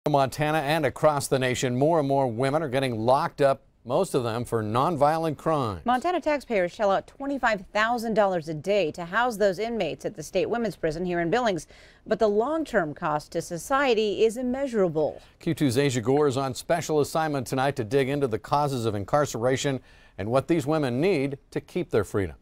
Montana and across the nation, more and more women are getting locked up, most of them for nonviolent crime. Montana taxpayers shell out $25,000 a day to house those inmates at the state women's prison here in Billings. But the long-term cost to society is immeasurable. Q2's Asia Gore is on special assignment tonight to dig into the causes of incarceration and what these women need to keep their freedom.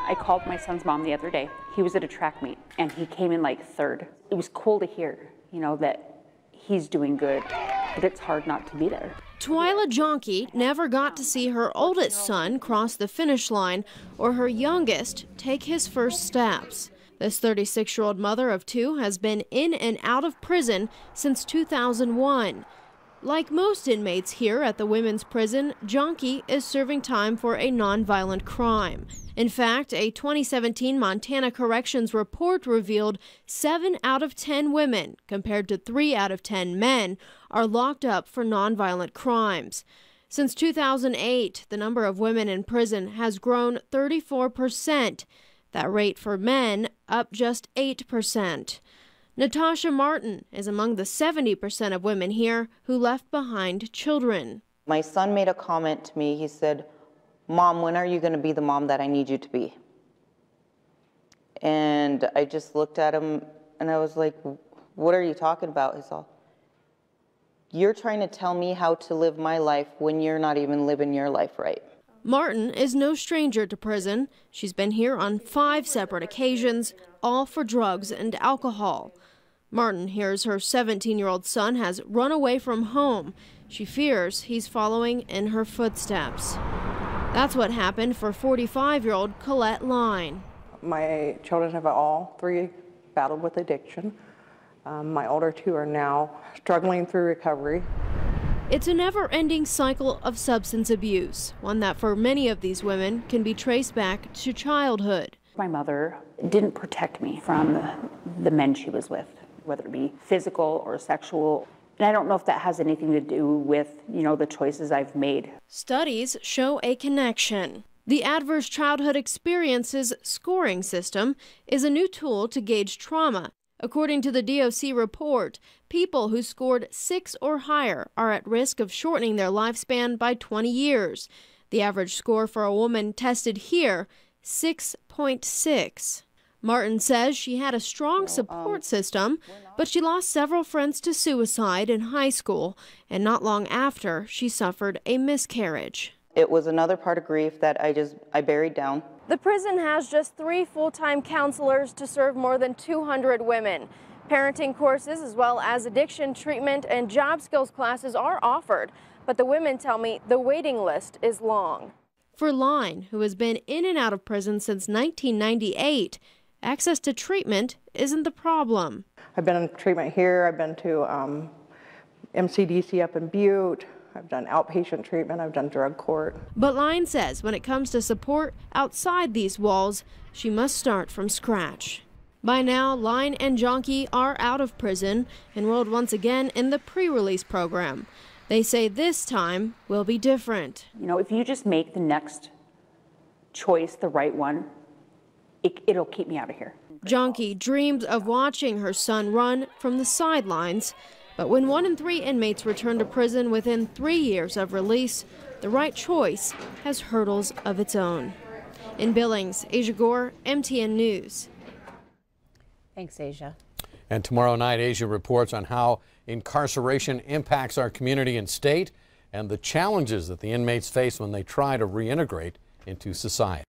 I called my son's mom the other day. He was at a track meet and he came in like third. It was cool to hear, that he's doing good, but it's hard not to be there. Twyla Jonke never got to see her oldest son cross the finish line or her youngest take his first steps. This 36-year-old mother of two has been in and out of prison since 2001. Like most inmates here at the women's prison, Jonke is serving time for a nonviolent crime. In fact, a 2017 Montana Corrections report revealed 7 out of 10 women, compared to 3 out of 10 men, are locked up for nonviolent crimes. Since 2008, the number of women in prison has grown 34%. That rate for men up just 8%. Natasha Martin is among the 70% of women here who left behind children. My son made a comment to me. He said, "Mom, when are you going to be the mom that I need you to be?" And I just looked at him and I was like, "What are you talking about?" He's all, "You're trying to tell me how to live my life when you're not even living your life right." Martin is no stranger to prison. She's been here on 5 separate occasions, all for drugs and alcohol. Martin hears her 17-year-old son has run away from home. She fears he's following in her footsteps. That's what happened for 45-year-old Colette Line. My children have all 3 battled with addiction. My older 2 are now struggling through recovery. It's a never-ending cycle of substance abuse, one that for many of these women can be traced back to childhood. My mother didn't protect me from the men she was with, whether it be physical or sexual. And I don't know if that has anything to do with, the choices I've made. Studies show a connection. The Adverse Childhood Experiences scoring system is a new tool to gauge trauma. According to the DOC report, people who scored 6 or higher are at risk of shortening their lifespan by 20 years. The average score for a woman tested here, 6.6. Martin says she had a strong support system, but she lost several friends to suicide in high school, and not long after, she suffered a miscarriage. It was another part of grief that I buried down. The prison has just 3 full-time counselors to serve more than 200 women. Parenting courses as well as addiction treatment and job skills classes are offered, but the women tell me the waiting list is long. For Line, who has been in and out of prison since 1998, access to treatment isn't the problem. I've been in treatment here. I've been to MCDC up in Butte. I've done outpatient treatment. I've done drug court. But Line says when it comes to support outside these walls, she must start from scratch. By now, Line and Jonke are out of prison, enrolled once again in the pre-release program. They say this time will be different. If you just make the next choice the right one, it'll keep me out of here. Jonke dreams of watching her son run from the sidelines. But when 1 in 3 inmates return to prison within 3 years of release, the right choice has hurdles of its own. In Billings, Asia Gore, MTN News. Thanks, Asia. And tomorrow night, Asia reports on how incarceration impacts our community and state and the challenges that the inmates face when they try to reintegrate into society.